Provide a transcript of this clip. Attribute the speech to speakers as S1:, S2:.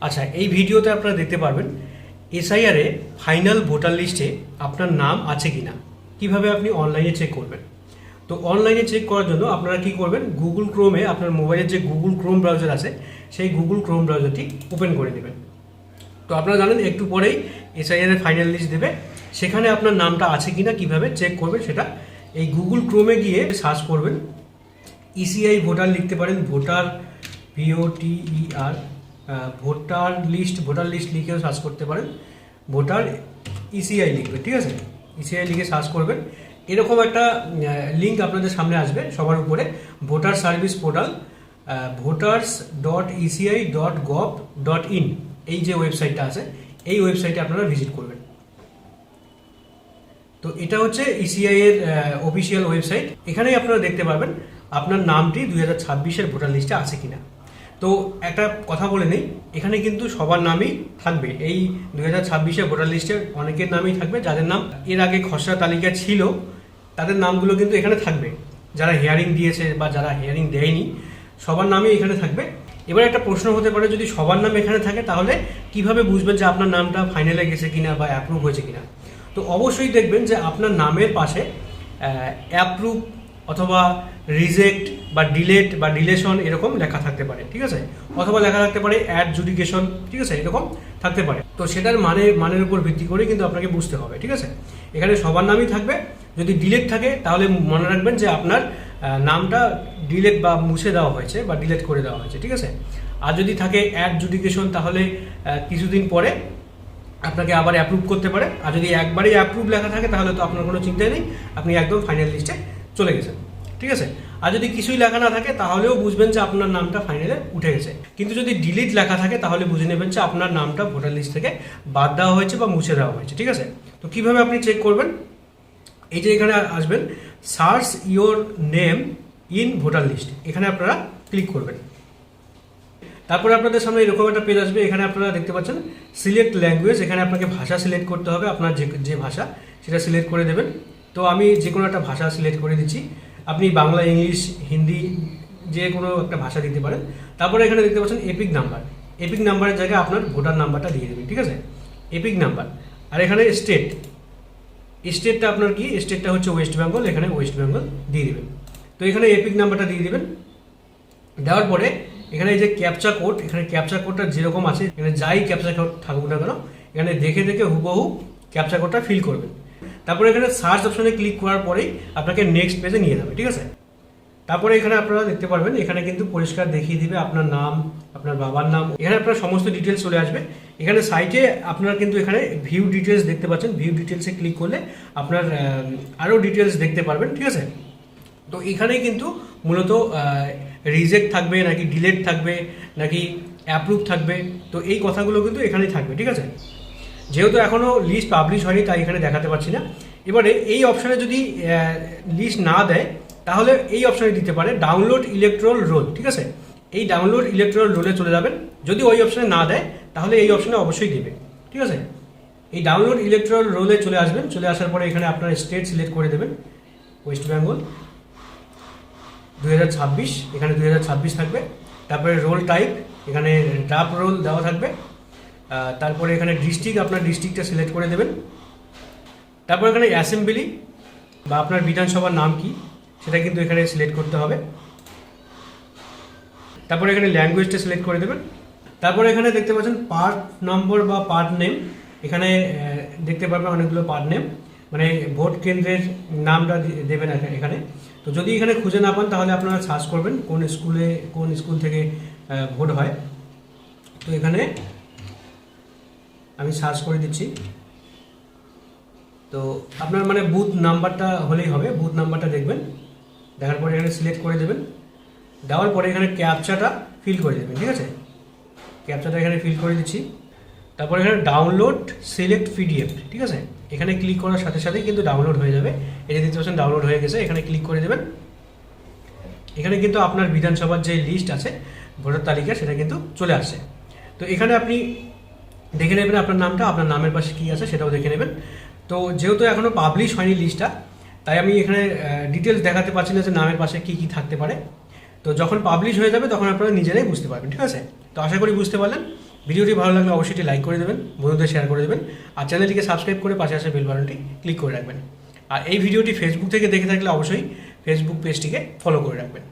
S1: আচ্ছা, এই ভিডিওতে আপনারা দেখতে পারবেন এসআইআরে ফাইনাল ভোটার লিস্টে আপনার নাম আছে কিনা, কিভাবে আপনি অনলাইনে চেক করবেন। তো অনলাইনে চেক করার জন্য আপনারা কি করবেন, গুগল ক্রোমে আপনার মোবাইলের যে গুগল ক্রোম ব্রাউজার আছে সেই গুগল ক্রোম ব্রাউজারটি ওপেন করে দেবেন। তো আপনারা জানেন একটু পরেই এসআইআরের ফাইনাল লিস্ট দেবে, সেখানে আপনার নামটা আছে কিনা কিভাবে চেক করবেন সেটা এই গুগল ক্রোমে গিয়ে সার্চ করবেন। ইসিআই ভোটার লিখতে পারেন, ভোটার VOTER ভোটার লিস্ট লিখেও সার্চ করতে পারেন। ভোটার ইসিআই লিখবেন, ঠিক আছে, ইসিআই লিখে সার্চ করবেন। এরকম একটা লিঙ্ক আপনাদের সামনে আসবে সবার উপরে, ভোটার সার্ভিস পোর্টাল voters.eci.gov.in এই যে ওয়েবসাইটটা আছে এই ওয়েবসাইটে আপনারা ভিজিট করবেন। তো এটা হচ্ছে ইসিআই এর অফিসিয়াল ওয়েবসাইট। এখানেই আপনারা দেখতে পারবেন আপনার নামটি 2026-এর ভোটার লিস্টে আছে কিনা। তো একটা কথা বলে নেই, এখানে কিন্তু সবার নামই থাকবে। এই 2026-এর ভোটার লিস্টে অনেকের নামই থাকবে, যাদের নাম এর আগে খসড়া তালিকা ছিল তাদের নামগুলো কিন্তু এখানে থাকবে। যারা হিয়ারিং দিয়েছে বা যারা হিয়ারিং দেয়নি সবার নামই এখানে থাকবে। এবার একটা প্রশ্ন হতে পারে, যদি সবার নাম এখানে থাকে তাহলে কিভাবে বুঝবেন যে আপনার নামটা ফাইনালে গেছে কিনা বা অ্যাপ্রুভ হয়েছে কিনা। তো অবশ্যই দেখবেন যে আপনার নামের পাশে অ্যাপ্রুভ অথবা রিজেক্ট বা ডিলেট বা ডিলেশন এরকম লেখা থাকতে পারে, ঠিক আছে, অথবা লেখা থাকতে পারে অ্যাডজুডিকেশন, ঠিক আছে, এরকম থাকতে পারে। তো সেটার মানের উপর ভিত্তি করে কিন্তু আপনাকে বুঝতে হবে, ঠিক আছে। এখানে সবার নামই থাকবে। যদি ডিলেট থাকে তাহলে মনে রাখবেন যে আপনার নামটা ডিলেট বা মুছে দেওয়া হয়েছে বা ডিলেট করে দেওয়া হয়েছে, ঠিক আছে। আর যদি থাকে অ্যাডজুডিকেশন তাহলে কিছুদিন পরে আপনাকে আবার অ্যাপ্রুভ করতে পারে। আর যদি একবারই অ্যাপ্রুভ লেখা থাকে তাহলে তো আপনার কোনো চিন্তাই নেই, আপনি একদম ফাইনাল লিস্টে চলে গেছেন, ঠিক আছে। আর যদি কিছুই লেখা না থাকে তাহলেও বুঝবেন যে আপনার নামটা ফাইনালে উঠে গেছে। কিন্তু যদি ডিলিট লেখা থাকে তাহলে বুঝে নেবেন যে আপনার নামটা ভোটার লিস্ট থেকে বাদ দেওয়া হয়েছে বা মুছে দেওয়া হয়েছে, ঠিক আছে। তো কিভাবে আপনি চেক করবেন, এই যে এখানে আসবেন search your name in voter list, এখানে আপনারা ক্লিক করবেন। তারপরে আপনাদের সামনে এরকম একটা পেজ আসবে। এখানে আপনারা দেখতে পাচ্ছেন সিলেক্ট ল্যাঙ্গুয়েজ, এখানে আপনাকে ভাষা সিলেক্ট করতে হবে, আপনার যে ভাষা সেটা সিলেক্ট করে দেবেন। তো আমি যে কোনো একটা ভাষা সিলেক্ট করে দিচ্ছি, আপনি বাংলা, ইংলিশ, হিন্দি যে কোনো একটা ভাষা দিতে পারেন। তারপরে এখানে দেখতে পাচ্ছেন এপিক নাম্বার, এপিক নাম্বারের জায়গায় আপনার ভোটার নাম্বারটা দিয়ে দেবেন, ঠিক আছে, এপিক নাম্বার। আর এখানে স্টেটটা আপনার কি, স্টেটটা হচ্ছে ওয়েস্ট বেঙ্গল, এখানে ওয়েস্ট বেঙ্গল দিয়ে দেবেন। তো এখানে এপিক নাম্বারটা দিয়ে দেবেন। দেওয়ার পরে এখানে এই যে ক্যাপচা কোড, এখানে ক্যাপচা কোডটা যেরকম আছে এখানে যাই ক্যাপচা কোড থাকুক না কেন এখানে দেখে হুবহু ক্যাপচা কোডটা ফিল করবেন। তারপরে এখানে সার্চ অপশনে ক্লিক করার পরেই আপনাকে নেক্সট পেজে নিয়ে যাবে, ঠিক আছে। তারপরে এখানে আপনারা দেখতে পারবেন এখানে কিন্তু পরিষ্কার দেখিয়ে দিবে আপনার নাম, আপনার বাবার নাম, এখানে আপনার সমস্ত ডিটেলস চলে আসবে। এখানে সাইটে আপনারা কিন্তু এখানে ভিউ ডিটেলস দেখতে পাচ্ছেন, ভিউ ডিটেলসে ক্লিক করলে আপনার আরও ডিটেলস দেখতে পারবেন, ঠিক আছে। তো এখানেই কিন্তু মূলত রিজেক্ট থাকবে নাকি ডিলেট থাকবে নাকি অ্যাপ্রুভ থাকবে, তো এই কথাগুলো কিন্তু এখানেই থাকবে, ঠিক আছে। যেহেতু এখনও লিস্ট পাবলিশ হয়নি তাই এখানে দেখাতে পারছি না। এবারে এই অপশানে যদি লিস্ট না দেয় তাহলে এই অপশানে দিতে পারে ডাউনলোড ইলেকট্রাল রোল, ঠিক আছে। এই ডাউনলোড ইলেকট্রাল রোলে চলে যাবেন। যদি ওই অপশানে না দেয় তাহলে এই অপশানে অবশ্যই দেবে, ঠিক আছে। এই ডাউনলোড ইলেকট্রাল রোলে চলে আসবেন। চলে আসার পরে এখানে আপনার স্টেট সিলেক্ট করে দেবেন, ওয়েস্ট বেঙ্গল 2026, এখানে 2026 থাকবে। তারপরে রোল টাইপ, এখানে ড্রাফট রোল দেওয়া থাকবে। তারপরে এখানে ডিস্ট্রিক্ট, আপনার ডিস্ট্রিক্টটা সিলেক্ট করে দেবেন। তারপর এখানে অ্যাসেম্বলি বা আপনার বিধানসভার নাম কি সেটা কিন্তু এখানে সিলেক্ট করতে হবে। তারপরে এখানে ল্যাঙ্গুয়েজটা সিলেক্ট করে দেবেন। তারপরে এখানে দেখতে পাচ্ছেন পার্ট নম্বর বা পার্ট নেম, এখানে দেখতে পারবেন অনেকগুলো পার্ট নেম, মানে ভোট কেন্দ্রের নামটা দেবেন এখানে। তো যদি এখানে খুঁজে না পান তাহলে আপনারা সার্চ করবেন কোন স্কুল থেকে ভোট হয়। তো এখানে আমি সার্চ করে দিচ্ছি। তো আপনার মানে বুথ নাম্বারটা হলেই হবে, বুথ নাম্বারটা দেখবেন, দেখার পরে এখানে সিলেক্ট করে দেবেন। দেওয়ার পরে এখানে ক্যাপচাটা ফিল করে দেবেন, ঠিক আছে, ক্যাপচাটা এখানে ফিল করে দিচ্ছি। তারপরে এখানে ডাউনলোড সিলেক্ট PDF, ঠিক আছে, এখানে ক্লিক করার সাথে সাথেই কিন্তু ডাউনলোড হয়ে যাবে। এই যে 30% ডাউনলোড হয়ে গেছে, এখানে ক্লিক করে দেবেন। এখানে কিন্তু আপনার বিধানসভার যে লিস্ট আছে ভোটার তালিকা সেটা কিন্তু চলে আসছে। তো এখানে আপনি দেখে নেবেন আপনার নামটা, আপনার নামের পাশে কী আছে সেটাও দেখে নেবেন। তো যেহেতু এখনও পাবলিশ হয়নি লিস্টটা তাই আমি এখানে ডিটেলস দেখাতে পারছি না যে নামের পাশে কী কী থাকতে পারে। তো যখন পাবলিশ হয়ে যাবে তখন আপনারা নিজেরাই বুঝতে পারবেন, ঠিক আছে। তো আশা করি বুঝতে পারলেন। ভিডিওটি ভালো লাগলে অবশ্যই এটি লাইক করে দেবেন, বন্ধুদের শেয়ার করে দেবেন, আর চ্যানেলটিকে সাবস্ক্রাইব করে পাশে আসা বেল বাটনটি ক্লিক করে রাখবেন। আর এই ভিডিওটি ফেসবুক থেকে দেখে থাকলে অবশ্যই ফেসবুক পেজটিকে ফলো করে রাখবেন।